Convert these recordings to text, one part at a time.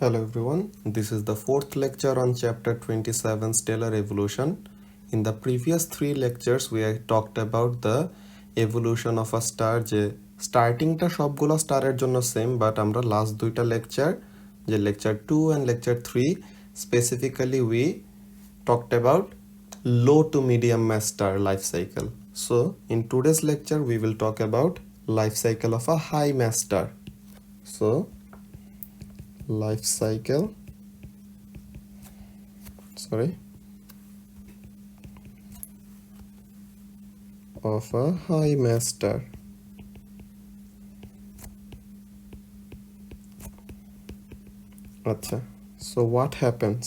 Hello everyone, this is the fourth lecture on chapter 27 Stellar Evolution. In the previous three lectures we talked about the evolution of a star যে স্টার্টিংটা সবগুলো স্টারের জন্য same but আমরা last দুইটা lecture যে lecture 2 and lecture 3 specifically we talked about low to medium mass star life cycle. So in today's lecture we will talk about life cycle of a high mass star. So life cycle of a high mass star. আচ্ছা, so what happens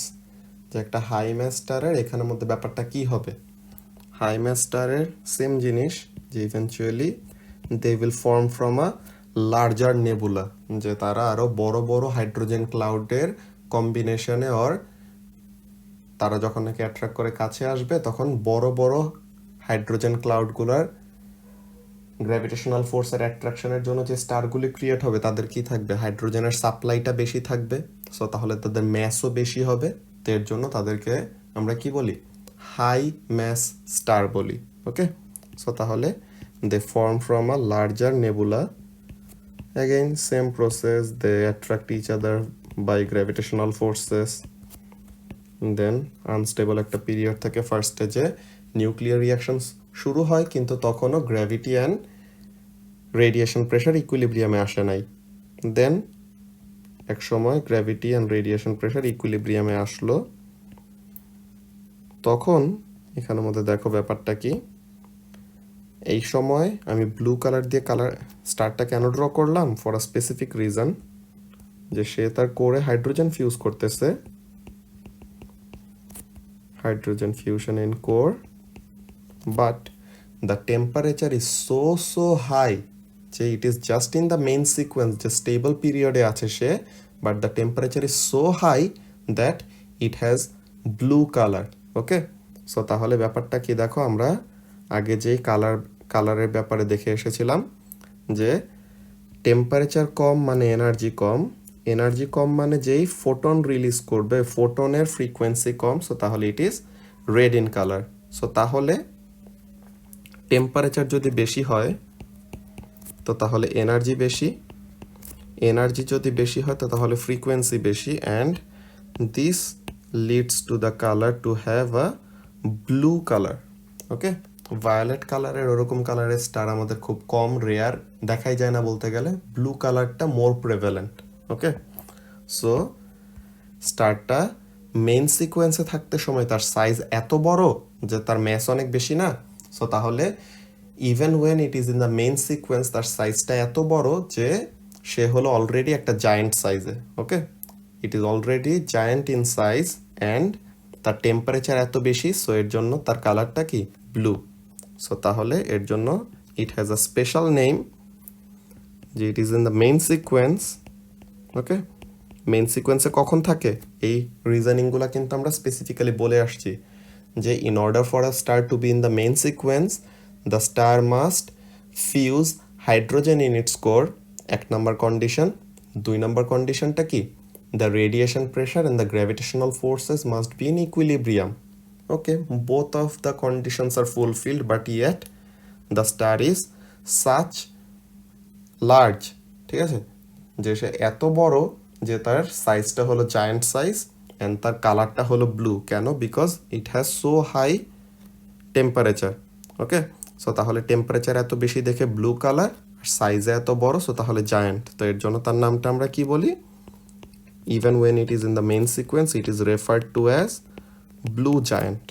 যে একটা high mass স্টারের এখানের মধ্যে ব্যাপারটা কি হবে? High mass স্টারের সেম জিনিস যে eventually they will form from a larger nebula, যে তারা আরো বড় বড় হাইড্রোজেন ক্লাউডের কম্বিনেশনে অর তারা যখন নাকি অ্যাট্রাক্ট করে কাছে আসবে তখন বড় বড় হাইড্রোজেন ক্লাউডগুলোর গ্র্যাভিটেশনাল ফোর্সের অ্যাট্রাকশনের জন্য যে স্টারগুলি ক্রিয়েট হবে তাদের কি থাকবে, হাইড্রোজেনের সাপ্লাইটা বেশি থাকবে, সো তাহলে তাদের ম্যাসও বেশি হবে, তো এর জন্য তাদেরকে আমরা কি বলি, হাই ম্যাস স্টার বলি। ওকে, সো তাহলে they form from a larger nebula, again same process, they attract each other by gravitational forces, then unstable একটা পিরিয়ড থাকে ফার্স্ট স্টেজে, নিউক্লিয়ার রিয়াকশন শুরু হয় কিন্তু তখনও গ্র্যাভিটি অ্যান্ড রেডিয়েশন প্রেশার ইকুইলিব্রিয়ামে আসে নাই। দেন এক সময় গ্র্যাভিটি অ্যান্ড রেডিয়েশন প্রেশার ইকুইলিব্রিয়ামে আসলো, তখন এখানের মধ্যে দেখো ব্যাপারটা কি, এই সময় আমি ব্লু কালার দিয়ে স্টারটা কেন ড্র করলাম, ফর আ স্পেসিফিক রিজন, যে সে তার কোরে হাইড্রোজেন ফিউজ করতেছে, hydrogen fusion in core, but the temperature is so high যে it is just in the main sequence, যে stable period এ আছে সে, but the temperature is so high that it has blue color. Okay, so তাহলে ব্যাপারটা কি দেখো, আমরা আগে যেই কালারের ব্যাপারে দেখে এসেছিলাম যে টেম্পারেচার কম মানে এনার্জি কম, এনার্জি কম মানে যেই ফোটন রিলিজ করবে ফোটনের ফ্রিকোয়েন্সি কম, সো তাহলে it is red in colour. So তাহলে টেম্পারেচার যদি বেশি হয় তো তাহলে এনার্জি বেশি, এনার্জি যদি বেশি হয় তো তাহলে ফ্রিকোয়েন্সি বেশি, and this leads to the colour to have a blue colour. Okay, violet কালারের ওরকম কালারের স্টার আমাদের খুব কম, রেয়ার, দেখাই যায় না বলতে গেলে, ব্লু কালারটা মোর প্রেভেলেন্ট। ওকে, সো স্টারটা মেইন সিকোয়েন্সে থাকতে সময় তার সাইজ এত বড় যে তার ম্যাস অনেক বেশি না, সো তাহলে even when it is in the main sequence তার সাইজটা এত বড় যে সে হলো অলরেডি একটা জায়েন্ট সাইজে। Okay, it is already giant in size and তার টেম্পারেচার এত বেশি, সো এর জন্য তার কালারটা কি, ব্লু। সো তাহলে এর জন্য it has a special name, যে it is in the main sequence. Okay, main সিকোয়েন্সে কখন থাকে, এই রিজনিংগুলো কিন্তু আমরা স্পেসিফিক্যালি বলে আসছি যে in order for a star to be in the main sequence the star must fuse hydrogen in its core, এক নম্বর কন্ডিশন। দুই নম্বর কন্ডিশনটা কি, the radiation pressure and the gravitational forces must be in equilibrium. Okay, both of the conditions are fulfilled, but yet the star is such large, ঠিক আছে, যে সে এত বড় যে তার সাইজটা হলো জায়ান্ট সাইজ অ্যান্ড তার কালারটা হলো ব্লু। কেন? Because it has so high temperature. Okay, so তাহলে টেম্পারেচার এত বেশি দেখে ব্লু কালার, আর সাইজে এত বড়, সো তাহলে জায়ান্ট, তো এর জন্য তার নামটা আমরা কি বলি, even when it is in the main sequence it is referred to as blue giant.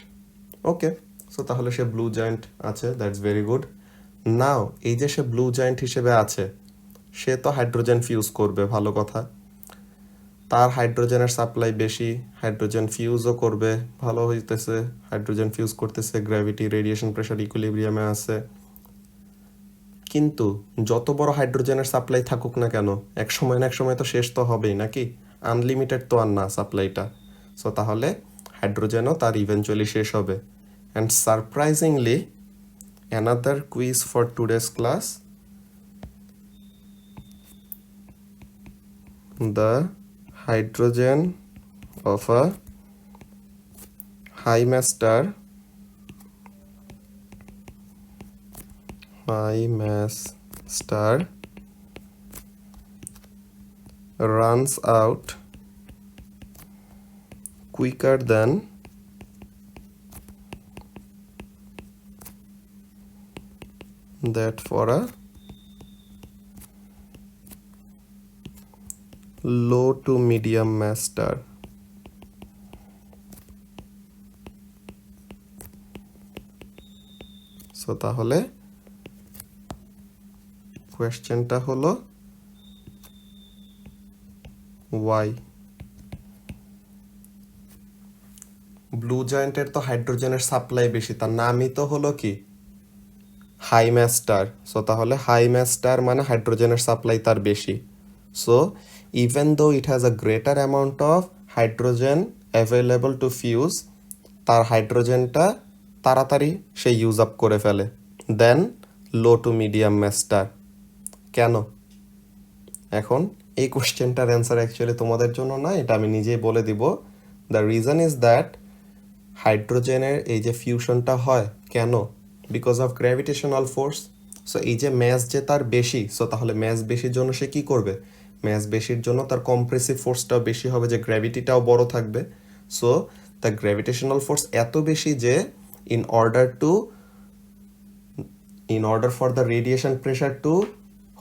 Okay, so তাহলে সে ব্লু জায়ান্ট আছে, দ্যাটস ভেরি গুড। নাও এই যে সে ব্লু জায়ান্ট হিসেবে আছে, সে তো হাইড্রোজেন ফিউজ করবে, ভালো কথা, তার হাইড্রোজেনের সাপ্লাই বেশি, হাইড্রোজেন ফিউজও করবে, ভালো হইতেছে, হাইড্রোজেন ফিউজ করতেছে, গ্র্যাভিটি রেডিয়েশন প্রেশার ইকুইলিব্রিয়ামে আছে। কিন্তু যত বড় হাইড্রোজেনের সাপ্লাই থাকুক না কেন, এক সময় না এক সময় তো শেষ তো হবেই নাকি, আনলিমিটেড তো আর না সাপ্লাইটা, সো তাহলে হাইড্রোজেনও তার ইভেনচুয়ালি শেষ হবে। And surprisingly another quiz for today's class, the hydrogen of a high mass star runs out quicker than that for a low to medium mass star. So তাহলে কোয়েশ্চেনটা হলো ওয়াই। ব্লু জয়েন্টের তো হাইড্রোজেনের সাপ্লাই বেশি, তার নামই তো হলো কি হাই ম্যাস স্টার। সো তাহলে হাই ম্যাস স্টার মানে হাইড্রোজেনের সাপ্লাই তার বেশি। So even though it has a greater amount of hydrogen available to fuse, তার হাইড্রোজেনটা তাড়াতাড়ি সে ইউজ আপ করে ফেলে then low to medium mass star. কেন? এখন এই কোশ্চেনটার অ্যান্সার অ্যাকচুয়ালি তোমাদের জন্য না, এটা আমি নিজেই বলে দিব। দ্য রিজন ইজ দ্যাট হাইড্রোজেনের এই যে ফিউশনটা হয় কেন? Because of gravitational force. So এই যে ম্যাস যে তার বেশি, সো তাহলে ম্যাস বেশির জন্য সে কি করবে? ম্যাস বেশির জন্য তার কম্প্রেসিভ ফোর্সটাও বেশি হবে, যে গ্র্যাভিটিটাও বড় থাকবে। সো দ্য গ্র্যাভিটেশনাল ফোর্স এত বেশি যে in order for the radiation pressure to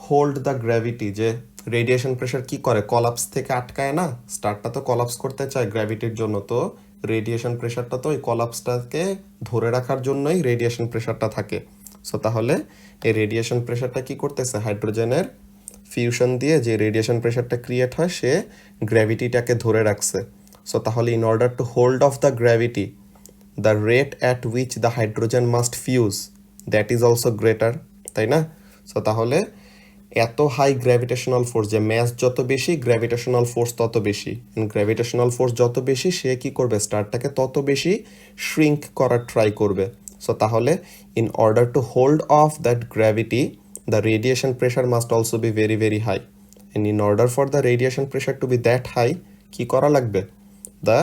hold the gravity, যে রেডিয়েশন প্রেশার কি করে? কলাপস থেকে আটকায় না? স্টারটা তো কলাপস করতে চায় গ্র্যাভিটির জন্য, তো রেডিয়েশন প্রেশারটা তো ওই কলাপসটাকে ধরে রাখার জন্যই রেডিয়েশন প্রেশারটা থাকে। সো তাহলে এই রেডিয়েশন প্রেশারটা কি করতেছে? হাইড্রোজেনের ফিউশন দিয়ে যে রেডিয়েশন প্রেশারটা ক্রিয়েট হয়, সে গ্র্যাভিটিটাকে ধরে রাখছে। সো তাহলে in order to hold off the gravity, the rate at which the hydrogen must fuse that is also greater, তাই না? সো তাহলে এত হাই গ্র্যাভিটেশনাল ফোর্স, যে ম্যাস যত বেশি গ্র্যাভিটেশনাল ফোর্স তত বেশি, গ্র্যাভিটেশনাল ফোর্স যত বেশি সে কি করবে? স্টারটাকে তত বেশি শ্রিঙ্ক করার ট্রাই করবে। সো তাহলে in order to hold off that gravity, the radiation pressure must also be very very high, and in order for the radiation pressure to be that high, কি করা লাগবে? The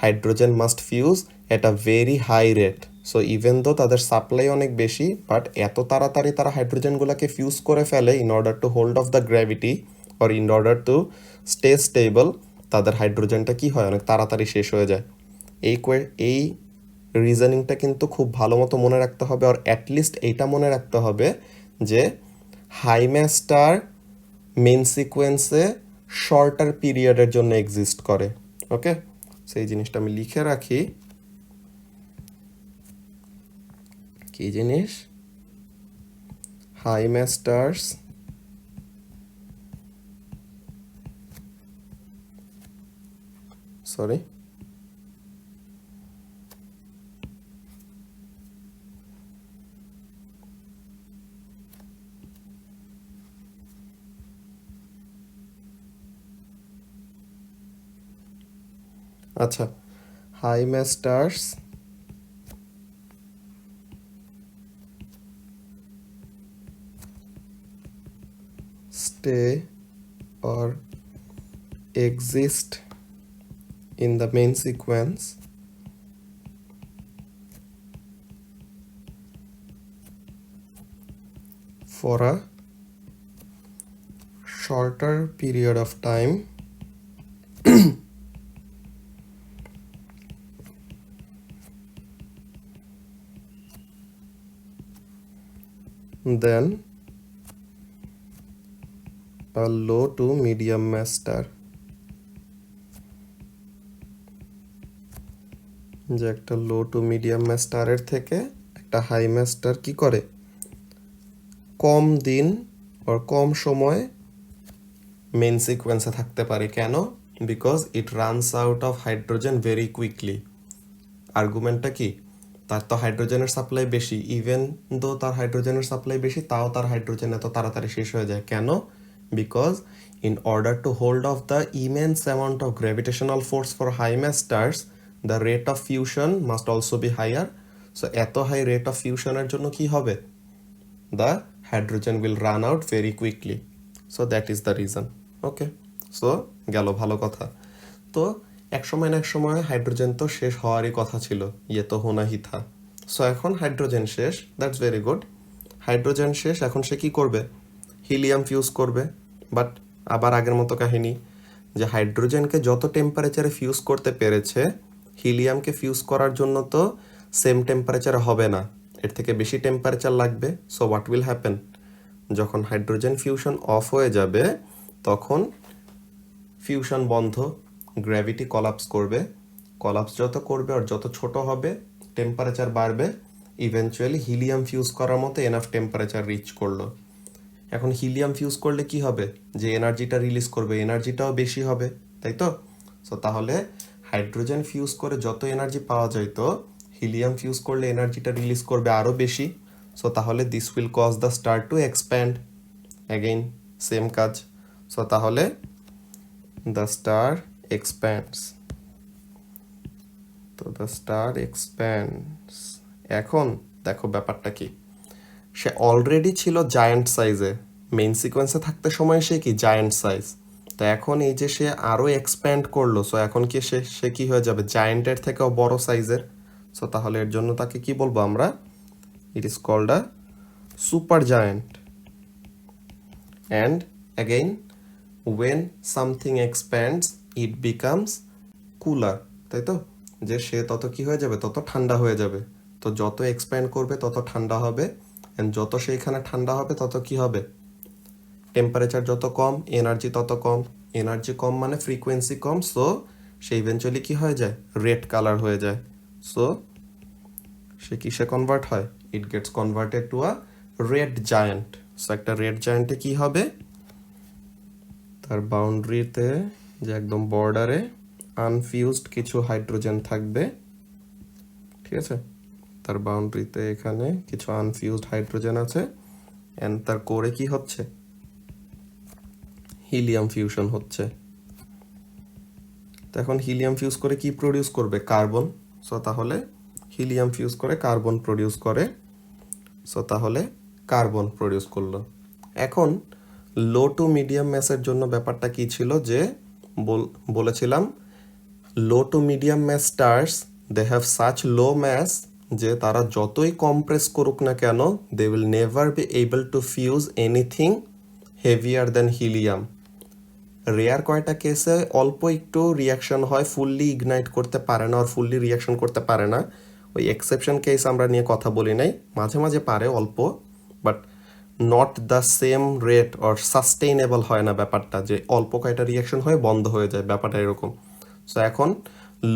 hydrogen must fuse at a very high rate. So even though তাদের supply অনেক বেশি, but এত তাড়াতাড়ি তারা হাইড্রোজেনগুলোকে fuse করে ফেলে in order to hold off the gravity or in order to stay stable, তাদের হাইড্রোজেনটা কি হয়? অনেক তাড়াতাড়ি শেষ হয়ে যায়। এই রিজনিংটা কিন্তু খুব ভালো মতো মনে রাখতে হবে, আর অ্যাটলিস্ট এইটা মনে রাখতে হবে যে হাই ম্যাস স্টার মেন সিকোয়েন্সে শর্টার পিরিয়ডের জন্য এক্সিস্ট করে। ওকে, সেই জিনিসটা আমি লিখে রাখি। কি জিনিস? হাই ম্যাস স্টারস সরি আচ্ছা, high mass stars stay or exist in the main sequence for a shorter period of time than a low to medium mass star, যে একটা লো টু মিডিয়াম মাস স্টারের থেকে একটা হাই মাস স্টার কি করে? কম দিন আর কম সময় মেন সিকোয়েন্সে থাকতে পারে। কেন? Because it runs out of hydrogen very quickly. আর্গুমেন্টটা কি? তার তো হাইড্রোজেনের সাপ্লাই বেশি, ইভেন দো তার হাইড্রোজেনের সাপ্লাই বেশি, তাও তার হাইড্রোজেন এত তাড়াতাড়ি শেষ হয়ে যায়। কেন? Because in order to hold off the immense amount of gravitational force for high mass stars, the rate of fusion must also be higher. So এত হাই রেট অফ ফিউশনের জন্য কি হবে? The hydrogen will run out very quickly. So that is the reason. Okay, so গেল ভালো কথা। তো এক সময় না এক সময় হাইড্রোজেন তো শেষ হওয়ারই কথা ছিল, ইয়ে তো হোনা হি থা। সো এখন হাইড্রোজেন শেষ, দ্যাটস ভেরি গুড। হাইড্রোজেন শেষ, এখন সে কি করবে? হিলিয়াম ফিউজ করবে। বাট আবার আগের মতো কাহিনী, যে হাইড্রোজেনকে যত টেম্পারেচারে ফিউজ করতে পেরেছে, হিলিয়ামকে ফিউজ করার জন্য তো সেম টেম্পারেচার হবে না, এর থেকে বেশি টেম্পারেচার লাগবে। So what will happen? যখন হাইড্রোজেন ফিউশন অফ হয়ে যাবে তখন ফিউশন বন্ধ, গ্র্যাভিটি কলাপস করবে। কলাপস যত করবে আর যত ছোট হবে টেম্পারেচার বাড়বে, ইভেনচুয়ালি হিলিয়াম ফিউজ করার মতো এনাফ টেম্পারেচার রিচ করলো। এখন হিলিয়াম ফিউজ করলে কি হবে? যে এনার্জিটা রিলিজ করবে এনার্জিটাও বেশি হবে, তাই তো? সো তাহলে হাইড্রোজেন ফিউজ করে যত এনার্জি পাওয়া যাইতো, হিলিয়াম ফিউজ করলে এনার্জিটা রিলিজ করবে আরও বেশি। সো তাহলে this will cause the star to expand, again same কাজ। সো তাহলে দ্য স্টার এক্সপ্যান্ডস, তো দ্য স্টার এক্সপ্যান্ডস। এখন দেখো ব্যাপারটা কি, সে অলরেডি ছিল জায়ান্ট সাইজে, মেইন সিকোয়েন্সে থাকতে সময় সে কি জায়ান্ট সাইজ, তো এখন এই যে সে আরও এক্সপ্যান্ড করলো, সো এখন কি সে কি হয়ে যাবে? জায়ান্টের থেকেও বড় সাইজের। সো তাহলে এর জন্য তাকে কি বলবো আমরা? It is called a super giant. And again when something expands it becomes cooler, তাই তো? যে সে তত কি হয়ে যাবে? তত ঠান্ডা হয়ে যাবে। তো যত এক্সপ্যান্ড করবে তত ঠান্ডা হবে, অ্যান্ড যত সেইখানে ঠান্ডা হবে তত কি হবে? টেম্পারেচার যত কম এনার্জি তত কম, এনার্জি কম মানে ফ্রিকোয়েন্সি কম, সো সে ইভেনচুয়ালি কি হয়ে যায়? রেড কালার হয়ে যায়। সো সে কিসে কনভার্ট হয়? It gets converted to a red giant. So একটা রেড জায়ান্টে কি হবে? তার বাউন্ডারিতে, যে একদম বর্ডারে আনফিউজড কিছু হাইড্রোজেন থাকবে, ঠিক আছে? তার বাউন্ডারিতে এখানে কিছু আনফিউজড হাইড্রোজেন আছে, অ্যান্ড তার কোরে কি হচ্ছে? হিলিয়াম ফিউশন হচ্ছে। তো এখন হিলিয়াম ফিউজ করে কি প্রডিউস করবে? কার্বন। সো তাহলে হিলিয়াম ফিউজ করে কার্বন প্রডিউস করে, সো তাহলে কার্বন প্রডিউস করলো। এখন লো টু মিডিয়াম ম্যাসের জন্য ব্যাপারটা কি ছিল? যে বলেছিলাম low to medium mass stars they have such low mass যে তারা যতই কম্প্রেস করুক না কেন, they will never be able to fuse anything heavier than helium. Rare কয়টা কেসে অল্প একটু রিয়াকশন হয়, ফুললি ইগনাইট করতে পারে না আর ফুললি রিয়াকশন করতে পারে না, ওই এক্সেপশন কেস আমরা নিয়ে কথা বলি নাই, মাঝে মাঝে পারে অল্প, but not the same rate or sustainable হয় না ব্যাপারটা, যে অল্প কয়টা রিয়াকশন হয়ে বন্ধ হয়ে যায়, ব্যাপারটা এরকম। সো এখন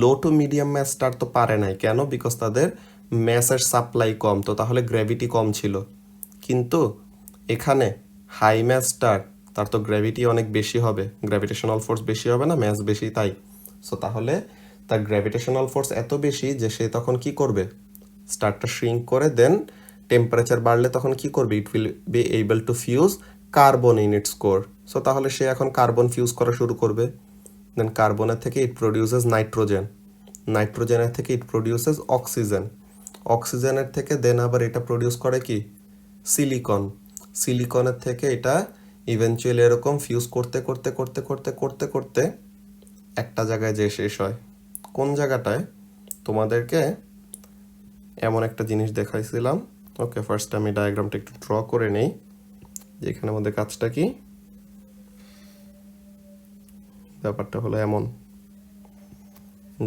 low to medium mass star তো পারে নাই, কেন? বিকজ তাদের ম্যাসের সাপ্লাই কম, তো তাহলে গ্র্যাভিটি কম ছিল। কিন্তু এখানে হাই ম্যাস স্টার, তার তো গ্র্যাভিটি অনেক বেশি হবে, গ্র্যাভিটেশনাল ফোর্স বেশি হবে না, ম্যাস বেশি, তাই। সো তাহলে তার গ্র্যাভিটেশনাল ফোর্স এত বেশি যে সে তখন কি করবে? স্টারটা শ্রিঙ্ক করে দেন টেম্পারেচার বাড়লে তখন কি করবে? It will be able to fuse carbon in its core. So তাহলে সে এখন কার্বন ফিউজ করা শুরু করবে, দেন কার্বনের থেকে ইট প্রডিউসেস নাইট্রোজেন, নাইট্রোজেনের থেকে ইট প্রডিউসেস অক্সিজেন, অক্সিজেনের থেকে দেন আবার এটা প্রডিউস করে কি? সিলিকন, সিলিকনের থেকে এটা ইভেনচুয়ালি এরকম ফিউজ করতে করতে করতে করতে করতে করতে একটা জায়গায় যে শেষ হয়। কোন জায়গাটায়? তোমাদেরকে এমন একটা জিনিস দেখাইছিলাম। ওকে, ফার্স্ট আমি ডায়াগ্রামটা একটু ড্র করে নেই, যে এখানে আমাদের কাজটা কি। ব্যাপারটা হলো এমন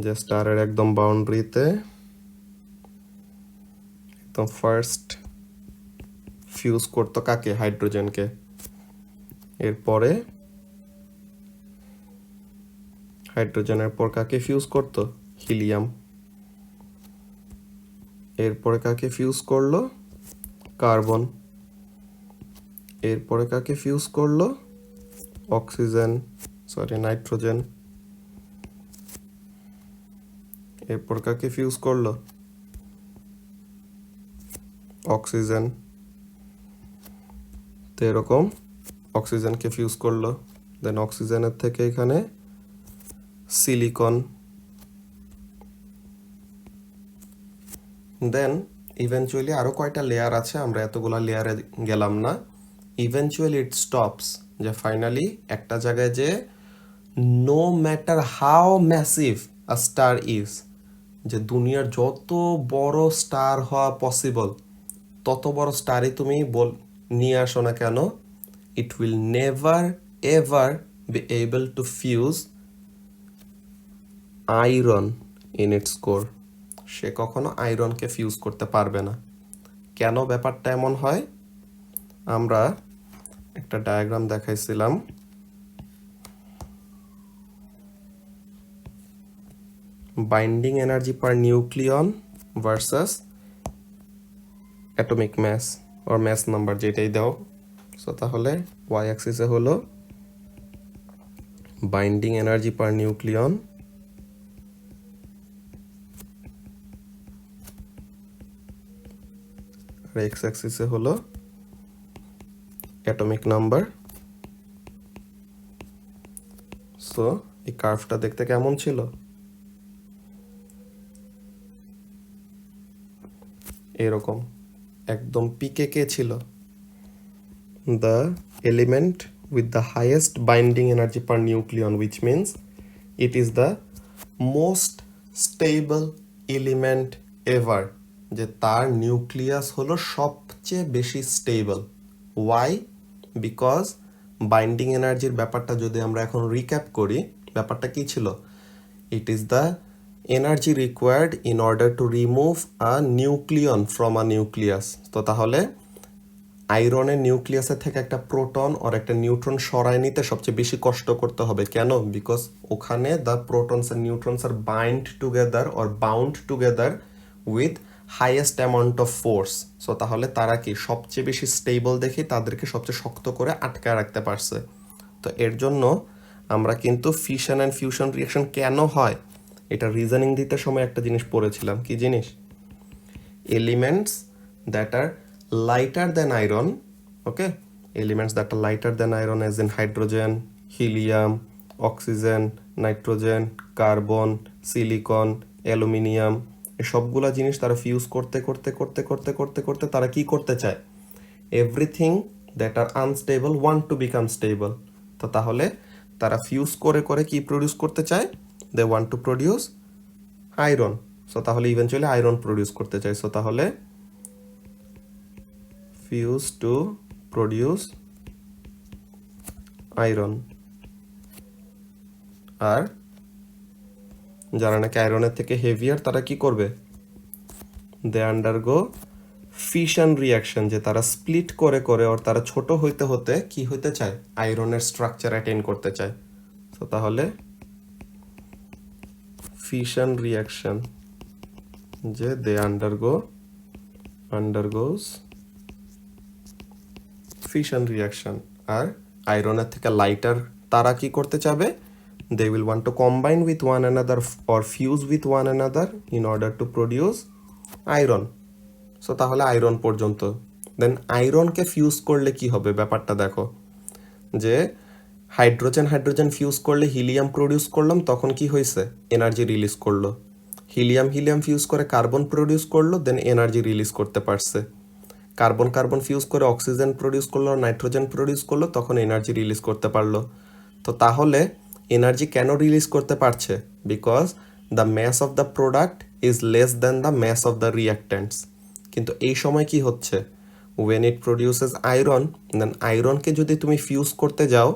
যে স্টারের একদম বাউন্ডারিতে একদম ফার্স্ট ফিউজ করতো কাকে? হাইড্রোজেনকে। এরপরে হাইড্রোজেনের পর কাকে ফিউজ করতো? হিলিয়াম। এরপরে কাকে ফিউজ করলো? কার্বন। এরপরে কাকে ফিউজ করলো? Oxygen, sorry nitrogen. এরপর কাকে ফিউজ করলো? অক্সিজেন। তো এরকম অক্সিজেনকে ফিউজ করলো, দেন অক্সিজেনের থেকে এখানে সিলিকন, দেন ইভেনচুয়ালি আরও কয়টা লেয়ার আছে, আমরা এতগুলা লেয়ারে গেলাম না। ইভেনচুয়ালি ইট স্টপস, যে ফাইনালি একটা জায়গায় যে no matter how massive a star is, যে দুনিয়ার যত বড় স্টার হওয়া পসিবল তত বড় স্টারই তুমি নিয়ে আসো না কেন, it will never ever be able to fuse iron in its core. সে কখনো আয়রনকে ফিউজ করতে পারবে না। কেন ব্যাপারটা এমন হয়, আমরা একটা ডায়াগ্রাম দেখাইছিলাম। Binding energy per nucleon versus atomic mass or mass number, যেটাই দাও। সো তাহলে ওয়াই অ্যাক্সিসে হলো বাইন্ডিং এনার্জি পার নিউক্লিয়ন আর এক্স অ্যাক্সিসে হলো অ্যাটমিক নাম্বার। সো এই কার্ভটা দেখতে কেমন ছিল, এরকম একদম পিকে কে ছিল, the element with the highest binding energy per nucleon, which means it is the most stable element ever, যে তার নিউক্লিয়াস হলো সবচেয়ে বেশি স্টেবল। ওয়াই? বিকজ বাইন্ডিং এনার্জির ব্যাপারটা যদি আমরা এখন রিক্যাপ করি, ব্যাপারটা কি ছিল, it is the energy required in order to remove a nucleon from a nucleus. তো তাহলে আয়রনের নিউক্লিয়াসের থেকে একটা প্রোটন আর একটা নিউট্রন সরায় নিতে সবচেয়ে বেশি কষ্ট করতে হবে। কেন? বিকজ ওখানে the protons and neutrons are bind together or bound together with highest amount of force. So তাহলে তারা কি সবচেয়ে বেশি স্টেবল দেখে তাদেরকে সবচেয়ে শক্ত করে আটকায় রাখতে পারছে। তো এর জন্য আমরা কিন্তু ফিশন অ্যান্ড ফিউশন রিয়াকশন কেন হয় এটা রিজনিং দিতে সময় একটা জিনিস পড়েছিলাম। কি জিনিস? Elements that are lighter than iron, okay, elements that are lighter than iron as in hydrogen, helium, oxygen, nitrogen, carbon, silicon, aluminium, এই সবগুলা জিনিস তারা ফিউজ করতে করতে করতে করতে করতে করতে তারা কি করতে চায়, everything that are unstable want to become stable. তো তাহলে তারা ফিউজ করে করে কি প্রডিউস করতে চায়, they want to produce iron. So তাহলে ইভেনচুয়ালি আয়রন প্রডিউস করতে চায়। সো তাহলে fuse to produce iron, আর যারা নাকি আয়রনের থেকে হেভিয়ার তারা কি করবে, দে আন্ডারগো ফিশন রিয়াকশন, যে তারা স্প্লিট করে করে আর তারা ছোট হইতে হতে কি হইতে চায়, আয়রনের স্ট্রাকচার অ্যাটেইন করতে চায়। তো তাহলে ফিশন রিয়াকশন, যে দে আন্ডারগোজ ফিশন রিয়াকশন, আর আয়রনের থেকে লাইটার তারা কি করতে চাবে, they will want to combine with one another or fuse with one another in order to produce iron. So তাহলে আয়রন পর্যন্ত, দেন আয়রনকে ফিউজ করলে কি হবে ব্যাপারটা দেখো, যে হাইড্রোজেন হাইড্রোজেন ফিউজ করলে হিলিয়াম প্রডিউস করলাম, তখন কি হয়েছে, এনার্জি রিলিজ করলো। হিলিয়াম হিলিয়াম ফিউজ করে কার্বন প্রডিউস করলো, দেন এনার্জি রিলিজ করতে পারছে। কার্বন কার্বন ফিউজ করে অক্সিজেন প্রডিউস করলো, নাইট্রোজেন প্রডিউস করলো, তখন এনার্জি রিলিজ করতে পারলো। তো তাহলে এনার্জি কেন রিলিজ করতে পারছে, because the mass of the product is less than the mass of the reactants. কিন্তু এই সময় কি হচ্ছে, when it produces iron, then আয়রনকে যদি তুমি ফিউজ করতে যাও,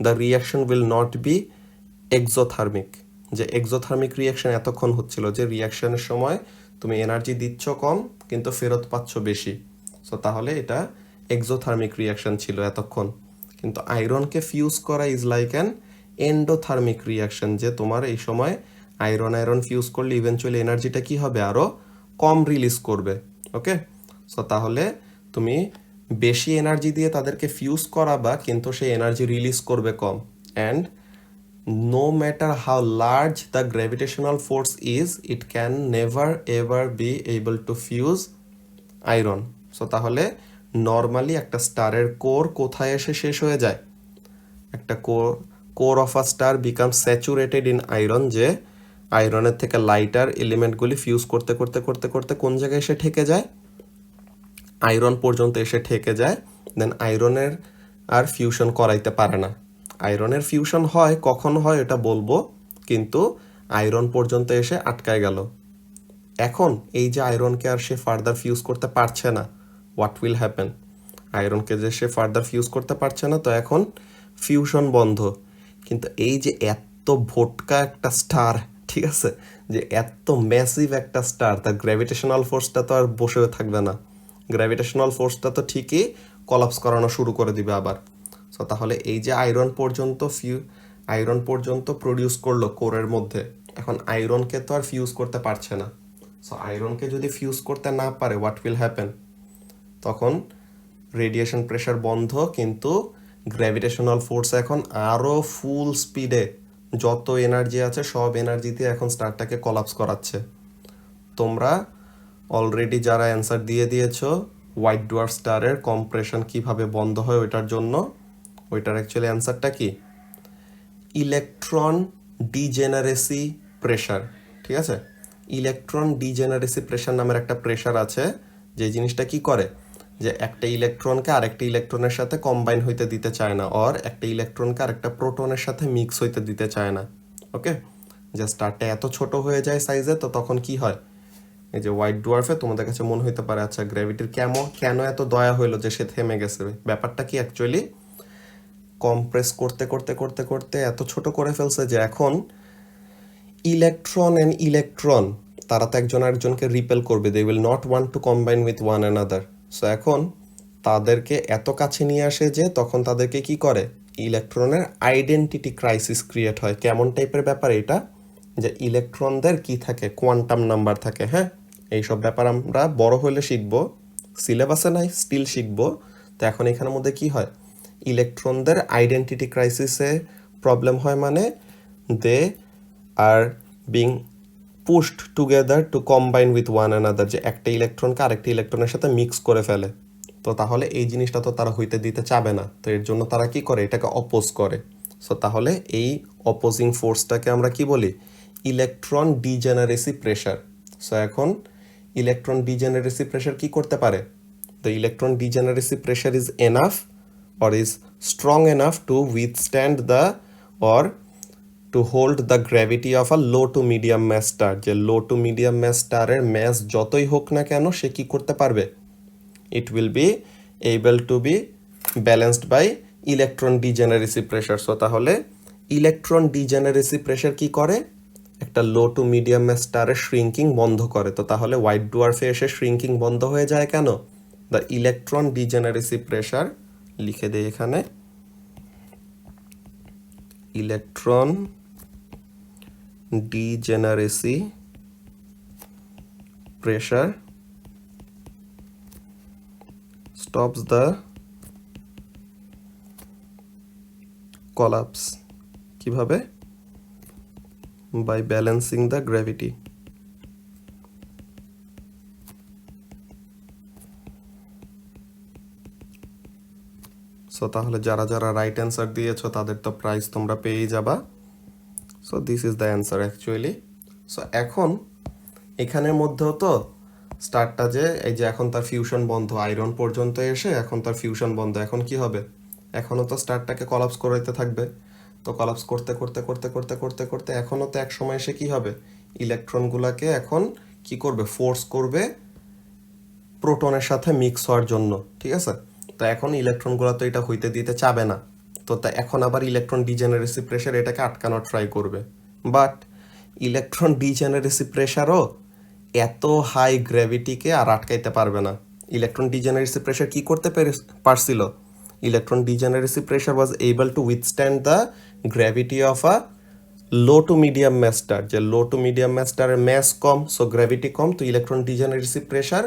the reaction will not be exothermic. যে এক্সোথার্মিক রিয়াকশন এতক্ষণ হচ্ছিল, যে রিয়াকশনের সময় তুমি এনার্জি দিচ্ছ কম কিন্তু ফেরত পাচ্ছ বেশি। সো তাহলে এটা এক্সোথার্মিক রিয়াকশন ছিল এতক্ষণ। কিন্তু আয়রনকে ফিউজ করা is like an endothermic reaction, যে তোমার এই সময় আয়রন আয়রন ফিউজ করলে ইভেনচুয়ালি এনার্জিটা কি হবে, আরও কম রিলিজ করবে। ওকে, সো তাহলে তুমি বেশি এনার্জি দিয়ে তাদেরকে ফিউজ করাবা কিন্তু সেই এনার্জি রিলিজ করবে কম। And no matter how large the gravitational force is, it can never ever be able to fuse iron. So তাহলে নর্মালি একটা স্টারের কোর কোথায় এসে শেষ হয়ে যায়, একটা core of a star become saturated in iron, যে আয়রনের থেকে লাইটার এলিমেন্টগুলি ফিউজ করতে করতে করতে করতে কোন জায়গায় এসে ঠেকে যায়, আয়রন পর্যন্ত এসে ঠেকে যায়। দেন আয়রনের আর ফিউশন করাইতে পারে না, আয়রনের ফিউশন হয়, কখন হয় এটা বলবো, কিন্তু আয়রন পর্যন্ত এসে আটকায় গেল। এখন এই যে আয়রনকে আর সে ফার্দার ফিউজ করতে পারছে না, হোয়াট উইল হ্যাপেন? আয়রনকে যে সে ফার্দার ফিউজ করতে পারছে না, তো এখন ফিউশন বন্ধ। কিন্তু এই যে এত ভোটকা একটা স্টার, ঠিক আছে, যে এত ম্যাসিভ একটা স্টার, তার গ্র্যাভিটেশনাল ফোর্সটা তো আর বসে থাকবে না। গ্র্যাভিটেশনাল ফোর্সটা তো ঠিকই কলাপস করানো শুরু করে দিবে আবার। সো তাহলে এই যে আয়রন পর্যন্ত প্রডিউস করলো কোরের মধ্যে, এখন আয়রনকে তো আর ফিউজ করতে পারছে না। সো আয়রনকে যদি ফিউজ করতে না পারে, হোয়াট উইল হ্যাপেন? তখন রেডিয়েশন প্রেশার বন্ধ, কিন্তু গ্র্যাভিটেশনাল ফোর্স এখন আরও ফুল স্পিডে যত এনার্জি আছে সব এনার্জি দিয়ে এখন স্টারটাকে কলাপস করাচ্ছে। তোমরা অলরেডি যারা অ্যান্সার দিয়ে দিয়েছো হোয়াইট ডুয়ার্ফ স্টারের কম্প্রেশন কিভাবে বন্ধ হয় ওইটার জন্য, ওইটার অ্যাকচুয়ালি অ্যান্সারটা কি? Electron degeneracy pressure. ঠিক আছে, ইলেকট্রন ডিজেনারেসি প্রেশার নামের একটা প্রেশার আছে, যে জিনিসটা কি করে, যে একটা ইলেকট্রনকে আরেকটা ইলেকট্রনের সাথে কম্বাইন হইতে দিতে চায় না, অর একটা ইলেকট্রনকে আরেকটা প্রোটনের সাথে মিক্স হইতে দিতে চায় না। ওকে, যে স্টারটা এত ছোট হয়ে যায় সাইজে, তো তখন কি হয়, এই যে হোয়াইট ডুয়ার্ফে তোমাদের কাছে মনে হইতে পারে আচ্ছা গ্র্যাভিটির কেন এত দয়া হইলো যে সে থেমে গেছে। ব্যাপারটা কি, অ্যাকচুয়ালি কম্প্রেস করতে করতে করতে করতে এত ছোট করে ফেলছে যে এখন ইলেকট্রন অ্যান্ড ইলেকট্রন তারা তো একজন আরেকজনকে রিপেল করবে, they will not want to combine with one another. So এখন তাদেরকে এত কাছে নিয়ে আসে যে তখন তাদেরকে কি করে, ইলেকট্রনের আইডেন্টিটি ক্রাইসিস ক্রিয়েট হয়। কেমন টাইপের ব্যাপার এটা, যে ইলেকট্রনদের কি থাকে, কোয়ান্টাম নাম্বার থাকে। হ্যাঁ, এইসব ব্যাপার আমরা বড় হলে শিখবো, সিলেবাসে নাই স্টিল শিখবো। তো এখন এখানের মধ্যে কি হয়, ইলেকট্রনদের আইডেন্টিটি ক্রাইসিসে প্রবলেম হয়, মানে they are being pushed together to combine with one another, যে একটা ইলেকট্রনকে আরেকটা ইলেকট্রনের সাথে মিক্স করে ফেলে। তো তাহলে এই জিনিসটা তো তারা হইতে দিতে চাবে না, তো এর জন্য তারা কি করে, এটাকে অপোজ করে। সো তাহলে এই অপোজিং ফোর্সটাকে আমরা কি বলি, ইলেকট্রন ডিজেনারেসি প্রেশার। সো এখন ইলেকট্রন ডিজেনারেসি প্রেশার কি করতে পারে, the electron degeneracy pressure is enough or is strong enough to withstand the or to hold the gravity of a low to medium mass star। যে low to medium mass স্টারের mass যতই হোক না কেন সে কি করতে পারবে, it will be able to be balanced by electron degeneracy pressure। So তাহলে ইলেকট্রন ডিজেনারেসি প্রেশার কি করে, একটা লো টু মিডিয়াম ম্যাস স্টারের শ্রিঙ্কিং বন্ধ করে। তো তাহলে হোয়াইট ডুয়ার্ফে এসে শ্রিঙ্কিং বন্ধ হয়ে যায় কেন, দ্য ইলেকট্রন ডিজেনারেসি প্রেশার, লিখে দেই এখানে, electron degeneracy pressure stops the collapse। কিভাবে, by balancing the gravity। So তাহলে যারা যারা রাইট অ্যান্সার দিয়েছো তাদের তো প্রাইজ তোমরা পেয়েই যাবা। So this is the answer actually. So এখন এখানের মধ্যেও তো স্টারটা যে এই যে এখন তার ফিউশন বন্ধ, আয়রন পর্যন্ত এসে এখন তার ফিউশন বন্ধ, এখন কি হবে, এখনও তো স্টারটাকে কলাপস করাইতে থাকবে। তো কলাপস করতে করতে করতে করতে করতে করতে এখনও তো এক সময় এসে কি হবে, ইলেকট্রনগুলোকে এখন কি করবে, ফোর্স করবে প্রোটনের সাথে মিক্স হওয়ার জন্য। ঠিক আছে, তো এখন ইলেকট্রনগুলো তো এটা হইতে দিতে চাবে না, তো তা এখন আবার ইলেকট্রন ডিজেনারেসি প্রেশার এটাকে আটকানোর ট্রাই করবে। বাট ইলেকট্রন ডিজেনারেসি প্রেশারও এত হাই গ্র্যাভিটিকে আর আটকাইতে পারবে না। ইলেকট্রন ডিজেনারেসি প্রেশার কি করতে পারছিল, electron degeneracy pressure was able to withstand the gravity of a low to medium mass star. যে লো টু মিডিয়াম ম্যাস স্টারের ম্যাস কম, সো গ্র্যাভিটি কম, তো electron degeneracy pressure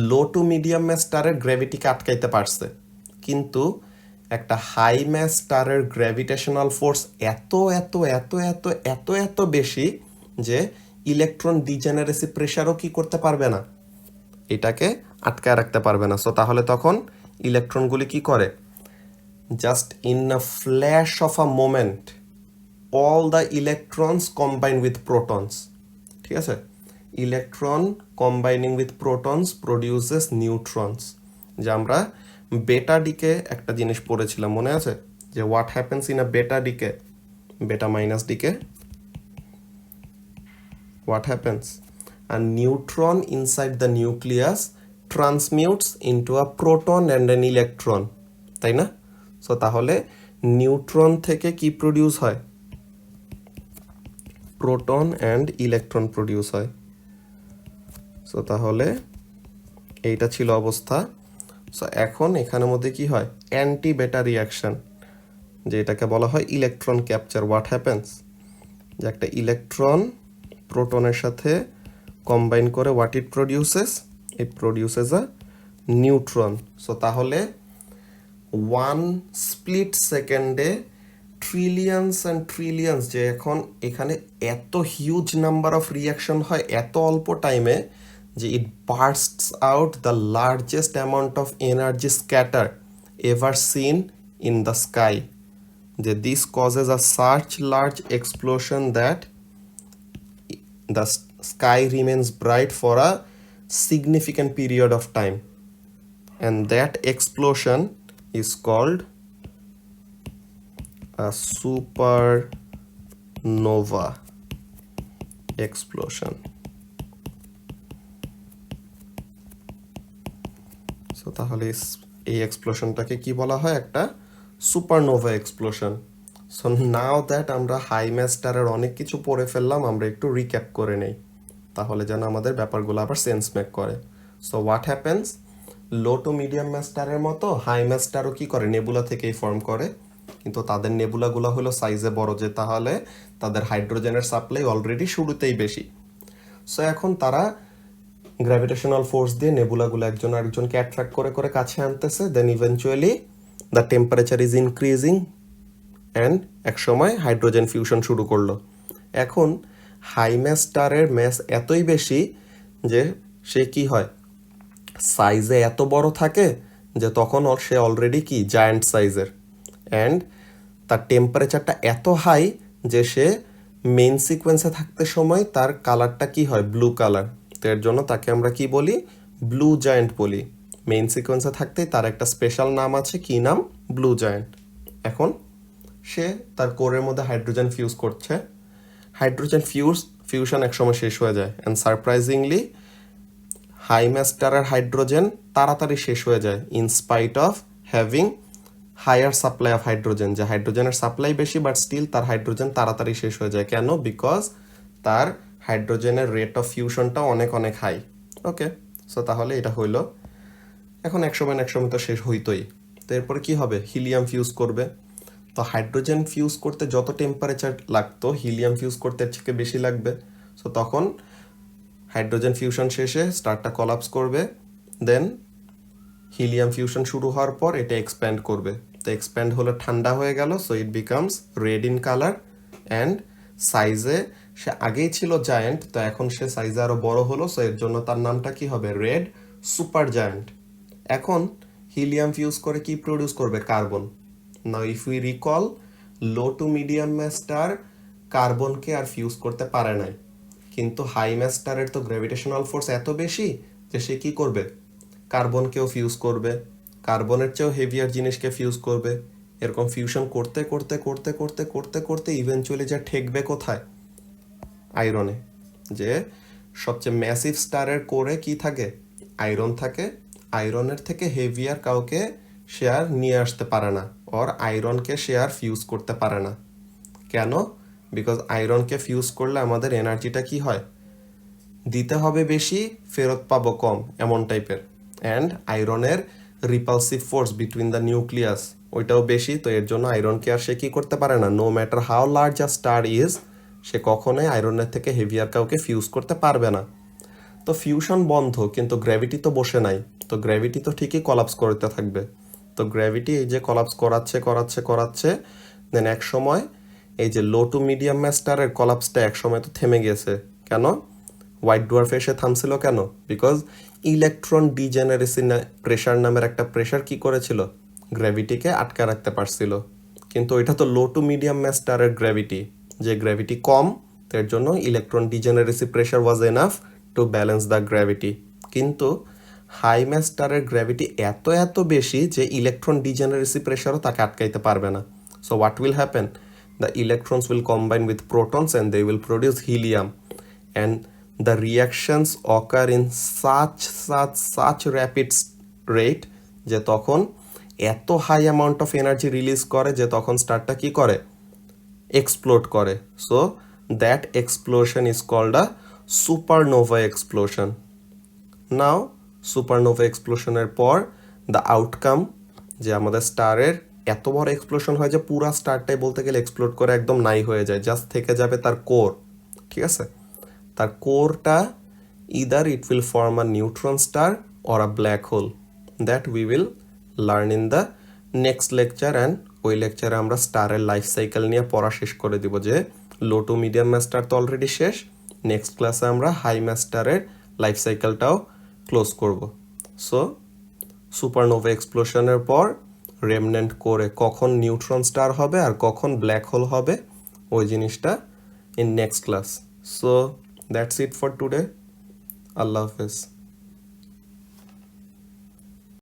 low to medium mass স্টারের গ্র্যাভিটিকে আটকাইতে পারছে। কিন্তু একটা হাই ম্যাস স্টারের গ্র্যাভিটেশনাল ফোর্স এত এত এত এত এত এত বেশি যে ইলেকট্রন ডিজেনারেসি প্রেশারও কি করতে পারবে না, এটাকে আটকায় রাখতে পারবে না। সো তাহলে তখন ইলেকট্রনগুলি কি করে, just in a flash of a moment all the electrons combine with protons. ঠিক আছে, electron combining with protons produces neutrons. যে আমরা বেটা ডিকে একটা জিনিস পড়েছিলাম মনে আছে, যে what happens in a beta decay, beta minus decay, what happens? A neutron inside the nucleus transmutes into a proton and an electron, তাই না? সো তাহলে নিউট্রন থেকে কি প্রডিউস হয়? প্রোটন অ্যান্ড ইলেকট্রন প্রডিউস হয়। সো তাহলে এইটা ছিল অবস্থা। সো এখন এখানের মধ্যে কি হয়? অ্যান্টি বেটা রিয়াকশন, যে এটাকে বলা হয় ইলেকট্রন ক্যাপচার। What happens? যে একটা ইলেকট্রন প্রোটনের সাথে কম্বাইন করে what it produces? It produces a neutron. So তাহলে 1 স্প্লিট সেকেন্ডে ট্রিলিয়ন্স অ্যান্ড ট্রিলিয়ন্স, যে এখন এখানে এত হিউজ নাম্বার অফ রিয়াকশন হয় এত অল্প টাইমে, যে it bursts out the largest amount of energy scatter ever seen in the sky, যে দিস কজেস আ সার্চ large explosion that the sky remains bright for a significant period of time, and that explosion is called a supernova explosion. So তাহলে এই এক্সপ্লোশনটাকে কি বলা হয়? একটা supernova explosion. So now that আমরা high mass স্টারের অনেক কিছু পড়ে ফেললাম, আমরা একটু রিক্যাপ করে নেই, তাহলে যেন আমাদের ব্যাপারগুলো আবার সেন্স মেক করে। So what happens? Low to medium mass স্টারের মতো হাই ম্যাস স্টারও কি করে? নেবুলা থেকেই ফর্ম করে, কিন্তু তাদের নেবুলাগুলো হলো সাইজে বড়, যে তাহলে তাদের হাইড্রোজেনের সাপ্লাই অলরেডি শুরুতেই বেশি। সো এখন তারা গ্র্যাভিটেশনাল ফোর্স দিয়ে নেবুলাগুলো একজন আরেকজনকে অ্যাট্রাক্ট করে করে কাছে আনতেছে, then eventually the temperature is increasing and এক সময় হাইড্রোজেন ফিউশন শুরু করলো। এখন হাই ম্যাস স্টারের ম্যাস এতই বেশি যে সে কি হয়? সাইজে এত বড় থাকে যে তখন সে অলরেডি কি জায়ান্ট সাইজের, অ্যান্ড তার টেম্পারেচারটা এত হাই যে সে মেইন সিকোয়েন্সে থাকতে সময় তার কালারটা কি হয়? Blue colour. তো এর জন্য তাকে আমরা কি বলি? ব্লু জায়ান্ট বলি। মেইন সিকোয়েন্সে থাকতেই তার একটা স্পেশাল নাম আছে, কি নাম? Blue giant. এখন সে তার কোরের মধ্যে হাইড্রোজেন ফিউজ করছে, হাইড্রোজেন ফিউশন একসময় শেষ হয়ে যায়, অ্যান্ড সারপ্রাইজিংলি হাই ম্যাস স্টারের হাইড্রোজেন তাড়াতাড়ি শেষ হয়ে যায় in spite of having higher supply of hydrogen, যে হাইড্রোজেনের সাপ্লাই বেশি বাট স্টিল তার হাইড্রোজেন তাড়াতাড়ি শেষ হয়ে যায়। কেন? বিকজ তার হাইড্রোজেনের রেট অফ ফিউশনটা অনেক অনেক হাই। ওকে, সো তাহলে এটা হইলো। এখন একসময় তো শেষ হইতোই। তো এরপরে কি হবে? হিলিয়াম ফিউজ করবে। তো হাইড্রোজেন ফিউজ করতে যত টেম্পারেচার লাগতো, হিলিয়াম ফিউজ করতে এর থেকে বেশি লাগবে। সো তখন হাইড্রোজেন ফিউশন শেষে স্টারটা কলাপস করবে, দেন হিলিয়াম ফিউশন শুরু হওয়ার পর এটা এক্সপ্যান্ড করবে। তো এক্সপ্যান্ড হলে ঠান্ডা হয়ে গেল, so it becomes red in colour, and সাইজে সে আগেই ছিল জায়ান্ট, তো এখন সে সাইজে আরও বড় হলো, সো এর জন্য তার নামটা কি হবে? Red super giant. এখন হিলিয়াম ফিউজ করে কি প্রডিউস করবে? Carbon. Now if we recall, low to medium mass star কার্বনকে আর ফিউজ করতে পারে নাই, কিন্তু হাই ম্যাস স্টারের তো গ্র্যাভিটেশনাল ফোর্স এত বেশি যে সে কি করবে? কার্বনকেও ফিউজ করবে, কার্বনের চেয়েও হেভিয়ার জিনিসকে ফিউজ করবে। এরকম ফিউশন করতে করতে করতে করতে করতে করতে ইভেনচুয়ালি যা ঠেকবে কোথায়? আয়রনে। যে সবচেয়ে ম্যাসিভ স্টারের কোরে কি থাকে? আয়রন থাকে। আয়রনের থেকে হেভিয়ার কাউকে সে আর নিয়ে আসতে পারে না, ওর আয়রনকে সে আর ফিউজ করতে পারে না। কেন? বিকজ আয়রনকে ফিউজ করলে আমাদের এনার্জিটা কি হয়? দিতে হবে বেশি, ফেরত পাবো কম, এমন টাইপের। অ্যান্ড আয়রনের repulsive force between the nucleus ওইটাও বেশি, তো এর জন্য আয়রনকে আর সে কি করতে পারে না, no matter how large a star is, সে কখনোই আয়রনের থেকে হেভিয়ার কাউকে ফিউজ করতে পারবে না। তো ফিউশন বন্ধ, কিন্তু গ্র্যাভিটি তো বসে নাই, তো গ্র্যাভিটি তো ঠিকই কলাপস করতে থাকবে। তো গ্র্যাভিটি এই যে কলাপস করাচ্ছে, দেন এক সময় এই যে লো টু মিডিয়াম ম্যাস স্টারের কলাপসটা এক সময় তো থেমে গেছে। কেন? হোয়াইট ডোয়ার্ফে এসে থামছিল কেন? বিকজ ইলেকট্রন ডিজেনারেসি প্রেশার নামের একটা প্রেশার কি করেছিল? গ্র্যাভিটিকে আটকে রাখতে পারছিল। কিন্তু এটা তো লো টু মিডিয়াম ম্যাস স্টারের গ্র্যাভিটি, যে গ্র্যাভিটি কম, এর জন্য electron degeneracy pressure was enough to balance the gravity. কিন্তু হাই ম্যাস স্টারের গ্র্যাভিটি এত বেশি যে ইলেকট্রন ডিজেনারেসি প্রেশারও তাকে আটকাইতে পারবে না। So what will happen? The electrons will combine with protons and they will produce helium, and the reactions occur in such rapid rate যে তখন এত high amount of energy release করে যে তখন স্টারটা কি করে, এক্সপ্লোড করে। So that explosion is called a supernova explosion. Now supernova এক্সপ্লোশনের পর দ্য আউটকাম, যে আমাদের স্টারের এত বড় এক্সপ্লোশন হয় যে পুরা স্টারটাই বলতে গেলে এক্সপ্লোড করে একদম নাই হয়ে যায়, জাস্ট থেকে যাবে তার কোর। ঠিক আছে, তার কোরটা either it will form a neutron star or a black hole, that we will learn in the next lecture. And ওই লেকচারে আমরা স্টারের লাইফ সাইকেল নিয়ে পড়া শেষ করে দিব, যে লো টু মিডিয়াম ম্যাস্টার তো অলরেডি শেষ, নেক্সট ক্লাসে আমরা হাই ম্যাস্টারের লাইফ সাইকেলটাও ক্লোজ করব। সো সুপারনোভা এক্সপ্লোশনের পর রেমনেন্ট কোরে কখন নিউট্রন স্টার হবে আর কখন ব্ল্যাক হোল হবে ওই জিনিসটা in next class. So that's it for today. আল্লাহ হাফেজ।